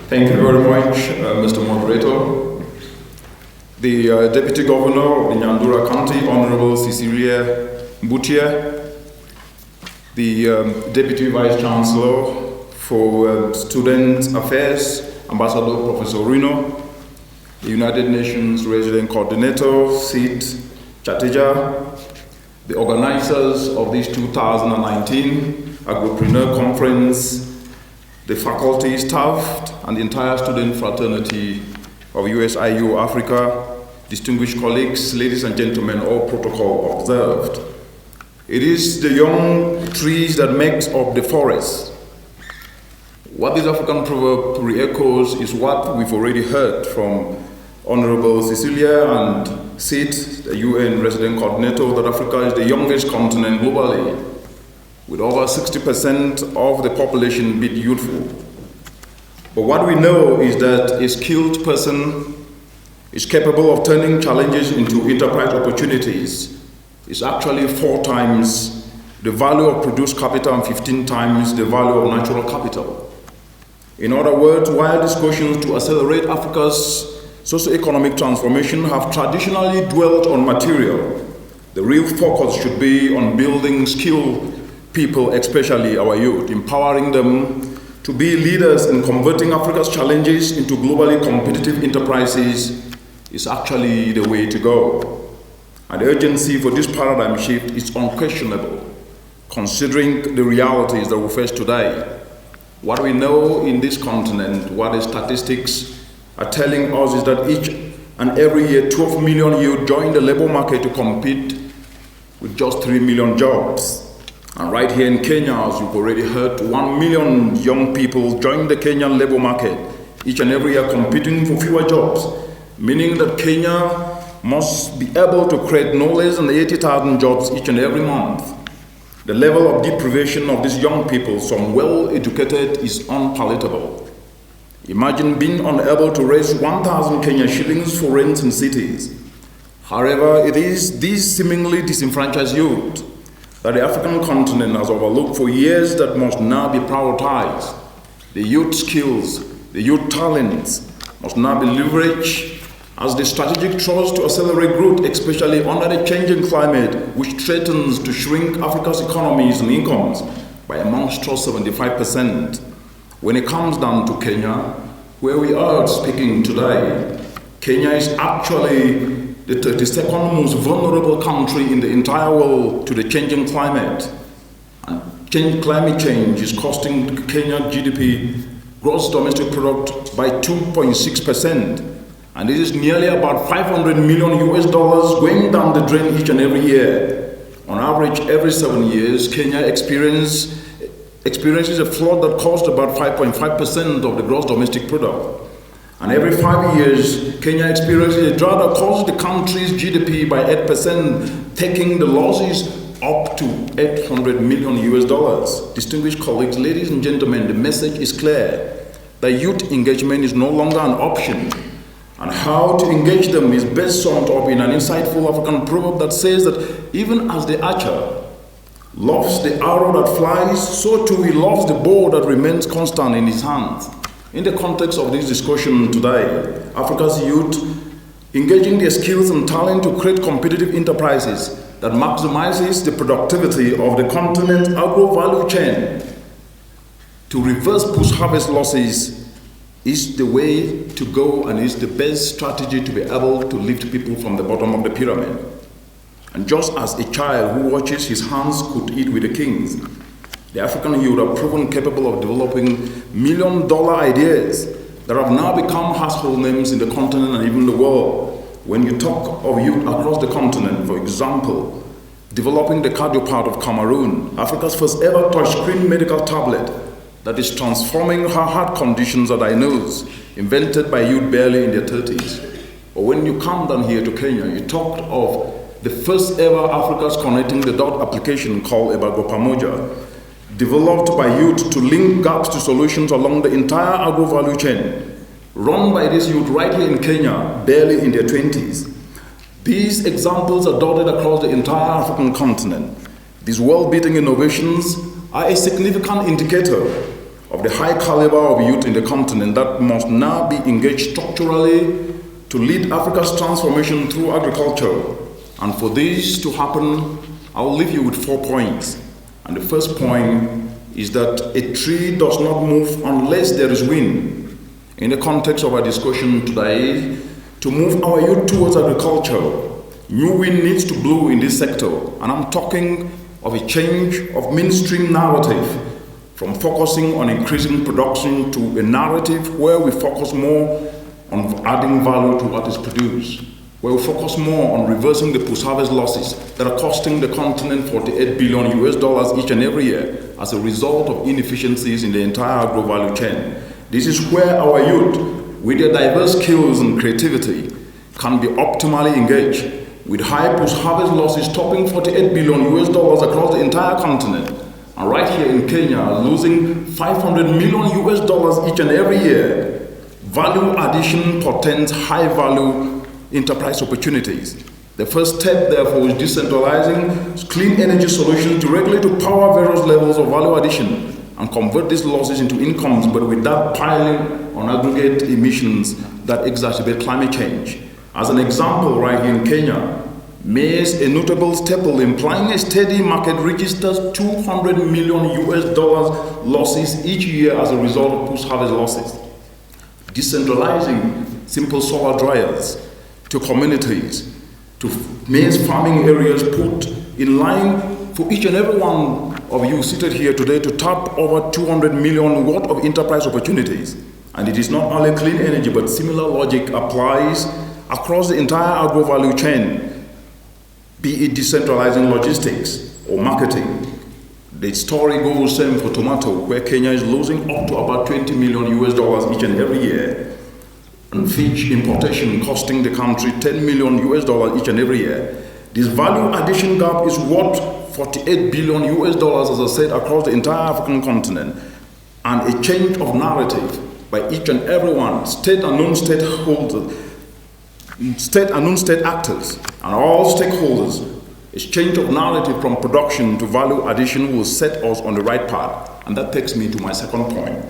Thank you very much, Mr. Moderator. The Deputy Governor of the Nyandura County, Honorable Cecilia Mbutia, the Deputy Vice Chancellor for Student Affairs, Ambassador Professor Rino, the United Nations Resident Coordinator, Sid Chatija, the organizers of this 2019 Agropreneur Conference, the faculty, staff, and the entire student fraternity of USIU Africa, distinguished colleagues, ladies and gentlemen, all protocol observed. It is the young trees that makes up the forest. What this African proverb re-echoes is what we've already heard from Honorable Cecilia and Sid, the UN Resident Coordinator, that Africa is the youngest continent globally, with over 60% of the population being youthful. But what we know is that a skilled person is capable of turning challenges into enterprise opportunities. It's actually 4 times the value of produced capital and 15 times the value of natural capital. In other words, while discussions to accelerate Africa's socio-economic transformation have traditionally dwelt on material, the real focus should be on building skilled people, especially our youth, empowering them to be leaders in converting Africa's challenges into globally competitive enterprises is actually the way to go. And the urgency for this paradigm shift is unquestionable, considering the realities that we face today. What we know in this continent, what the statistics are telling us, is that each and every year 12 million youth join the labor market to compete with just 3 million jobs. And right here in Kenya, as you've already heard, 1 million young people join the Kenyan labor market each and every year, competing for fewer jobs, meaning that Kenya must be able to create no less than 80,000 jobs each and every month. The level of deprivation of these young people, some well-educated, is unpalatable. Imagine being unable to raise 1,000 Kenyan shillings for rent in cities. However, it is these seemingly disenfranchised youth that the African continent has overlooked for years that must now be prioritized. The youth skills, the youth talents must now be leveraged as the strategic thrust to accelerate growth, especially under the changing climate, which threatens to shrink Africa's economies and incomes by a monstrous 75%. When it comes down to Kenya, where we are speaking today, Kenya is actually the 32nd most vulnerable country in the entire world to the changing climate. And climate change is costing Kenya GDP, gross domestic product, by 2.6%. And this is nearly about $500 million going down the drain each and every year. On average, every 7 years, Kenya experiences a flood that costs about 5.5% of the gross domestic product. And every 5 years, Kenya experiences a drought that causes the country's GDP by 8%, taking the losses up to $800 million. Distinguished colleagues, ladies and gentlemen, the message is clear that youth engagement is no longer an option. And how to engage them is best summed up in an insightful African proverb that says that even as the archer loves the arrow that flies, so too he loves the bow that remains constant in his hands. In the context of this discussion today, Africa's youth engaging their skills and talent to create competitive enterprises that maximizes the productivity of the continent's agro-value chain to reverse post-harvest losses is the way to go, and is the best strategy to be able to lift people from the bottom of the pyramid. And just as a child who watches his hands could eat with the kings, the African youth are proven capable of developing million-dollar ideas that have now become household names in the continent and even the world. When you talk of youth across the continent, for example, developing the CardioPad of Cameroon, Africa's first ever touchscreen medical tablet that is transforming her heart conditions are diagnosed, invented by youth barely in their 30s. Or when you come down here to Kenya, you talked of the first ever Africa's Connecting the Dot application called Ebago Pamoja, developed by youth to link gaps to solutions along the entire agro-value chain, run by this youth right here in Kenya, barely in their 20s. These examples are dotted across the entire African continent. These world-beating innovations are a significant indicator of the high caliber of youth in the continent that must now be engaged structurally to lead Africa's transformation through agriculture. And for this to happen, I'll leave you with 4 points. And the first point is that a tree does not move unless there is wind. In the context of our discussion today, to move our youth towards agriculture, new wind needs to blow in this sector. And I'm talking of a change of mainstream narrative from focusing on increasing production to a narrative where we focus more on adding value to what is produced, where we focus more on reversing the post-harvest losses that are costing the continent $48 billion each and every year as a result of inefficiencies in the entire agro-value chain. This is where our youth, with their diverse skills and creativity, can be optimally engaged, with high post-harvest losses topping $48 billion across the entire continent. And right here in Kenya, losing $500 million each and every year. Value addition portends high-value enterprise opportunities. The first step, therefore, is decentralizing clean energy solutions directly to power various levels of value addition and convert these losses into incomes, but without piling on aggregate emissions that exacerbate climate change. As an example, right here in Kenya, maize, a notable staple implying a steady market, registers $200 million losses each year as a result of post-harvest losses. Decentralizing simple solar dryers to communities, to maize farming areas put in line for each and every one of you seated here today to tap over 200 million worth of enterprise opportunities. And it is not only clean energy, but similar logic applies across the entire agro-value chain, be it decentralizing logistics or marketing. The story goes the same for tomato, where Kenya is losing up to about $20 million each and every year, and fish importation costing the country $10 million each and every year. This value addition gap is worth $48 billion, as I said, across the entire African continent, and a change of narrative by each and every one, state and non-state holders, state and non-state actors, and all stakeholders. A change of narrative from production to value addition will set us on the right path. And that takes me to my second point,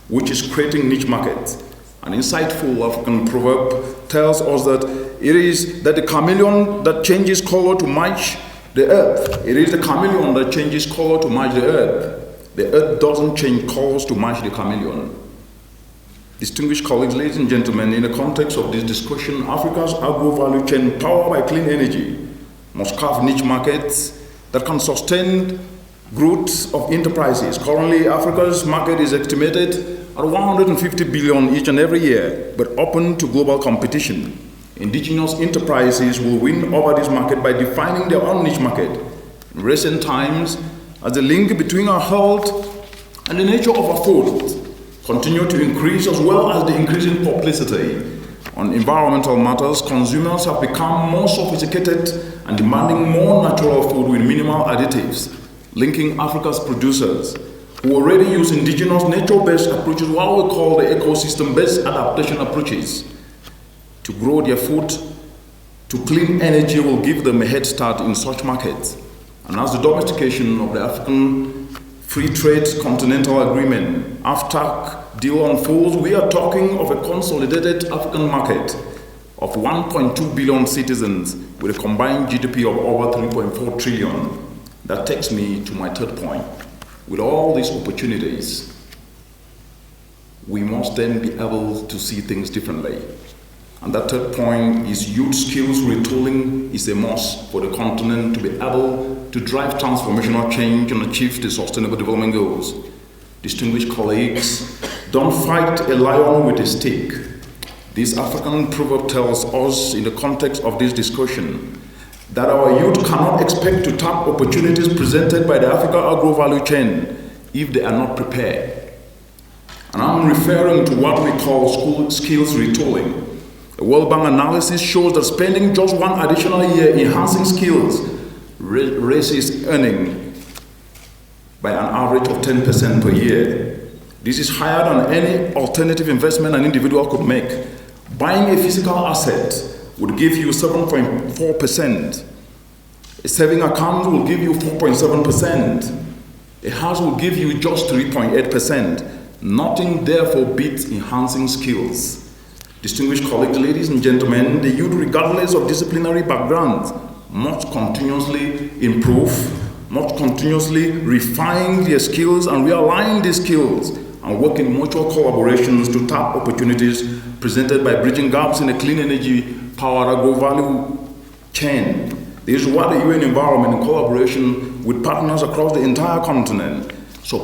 which is creating niche markets. An insightful African proverb tells us that it is that the chameleon that changes color to match the earth. It is the chameleon that changes color to match the earth. The earth doesn't change colors to match the chameleon. Distinguished colleagues, ladies and gentlemen, in the context of this discussion, Africa's agro-value chain powered by clean energy must carve niche markets that can sustain growth of enterprises. Currently, Africa's market is estimated at 150 billion each and every year, but open to global competition. Indigenous enterprises will win over this market by defining their own niche market. In recent times, as the link between our health and the nature of our food continue to increase, as well as the increasing publicity on environmental matters, consumers have become more sophisticated and demanding more natural food with minimal additives, linking Africa's producers who already use indigenous nature-based approaches, what we call the ecosystem-based adaptation approaches, to grow their food to clean energy will give them a head start in such markets. And as the domestication of the African Free Trade Continental Agreement, AfTAC, deal unfolds, we are talking of a consolidated African market of 1.2 billion citizens with a combined GDP of over 3.4 trillion. That takes me to my third point. With all these opportunities, we must then be able to see things differently. And that third point is youth skills retooling is a must for the continent to be able to drive transformational change and achieve the Sustainable Development Goals. Distinguished colleagues, don't fight a lion with a stick. This African proverb tells us in the context of this discussion that our youth cannot expect to tap opportunities presented by the Africa agro-value chain if they are not prepared. And I'm referring to what we call skills retooling. A World Bank analysis shows that spending just one additional year enhancing skills raises earning by an average of 10% per year. This is higher than any alternative investment an individual could make. Buying a physical asset would give you 7.4%. A saving account will give you 4.7%. A house will give you just 3.8%. Nothing therefore beats enhancing skills. Distinguished colleagues, ladies and gentlemen, the youth, regardless of disciplinary backgrounds, must continuously improve, must continuously refine their skills and realign these skills and work in mutual collaborations to tap opportunities presented by bridging gaps in the clean energy power agro-value chain. This is what the UN Environment, in collaboration with partners across the entire continent,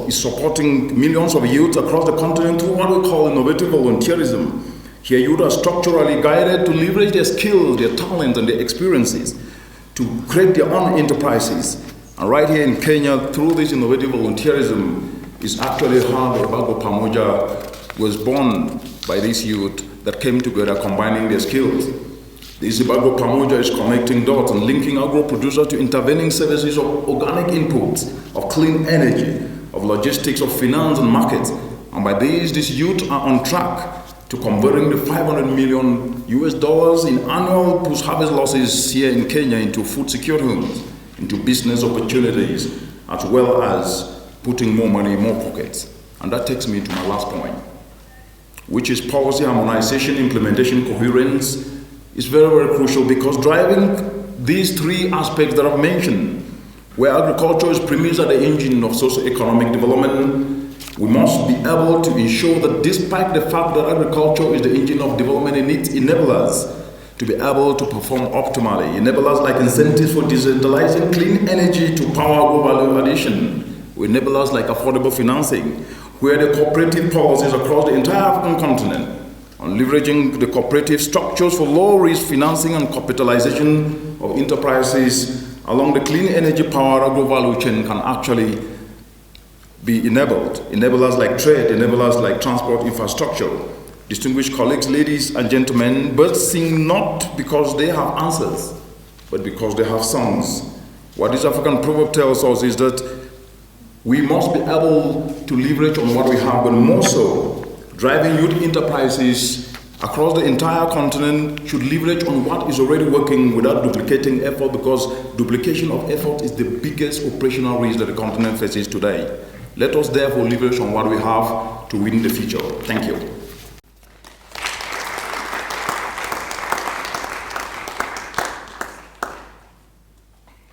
is supporting millions of youth across the continent through what we call innovative volunteerism. Here, youth are structurally guided to leverage their skills, their talents, and their experiences to create their own enterprises. And right here in Kenya, through this innovative volunteerism, is actually how the Baggo Pamoja was born by this youth that came together combining their skills. This Baggo Pamoja is connecting dots and linking agro-producers to intervening services of organic inputs, of clean energy, of logistics, of finance and markets. And by these youth are on track to converting the $500 million in annual post-harvest losses here in Kenya into food-secured homes, into business opportunities, as well as putting more money in more pockets. And that takes me to my last point, which is policy harmonization, implementation, coherence is very, very crucial, because driving these three aspects that I've mentioned, where agriculture is premised at the engine of socio-economic development, we must be able to ensure that despite the fact that agriculture is the engine of development, it needs enablers to be able to perform optimally. Enablers like incentives for decentralizing clean energy to power value addition. Enablers like affordable financing, where the cooperative policies across the entire African continent on leveraging the cooperative structures for low-risk financing and capitalization of enterprises along the clean energy power agro-value chain can actually be enabled. Enablers like trade, enablers like transport infrastructure. Distinguished colleagues, ladies and gentlemen, birds sing not because they have answers, but because they have songs. What this African proverb tells us is that we must be able to leverage on what we have, but more so, driving youth enterprises across the entire continent should leverage on what is already working without duplicating effort, because duplication of effort is the biggest operational risk that the continent faces today. Let us therefore leverage on what we have to win the future. Thank you.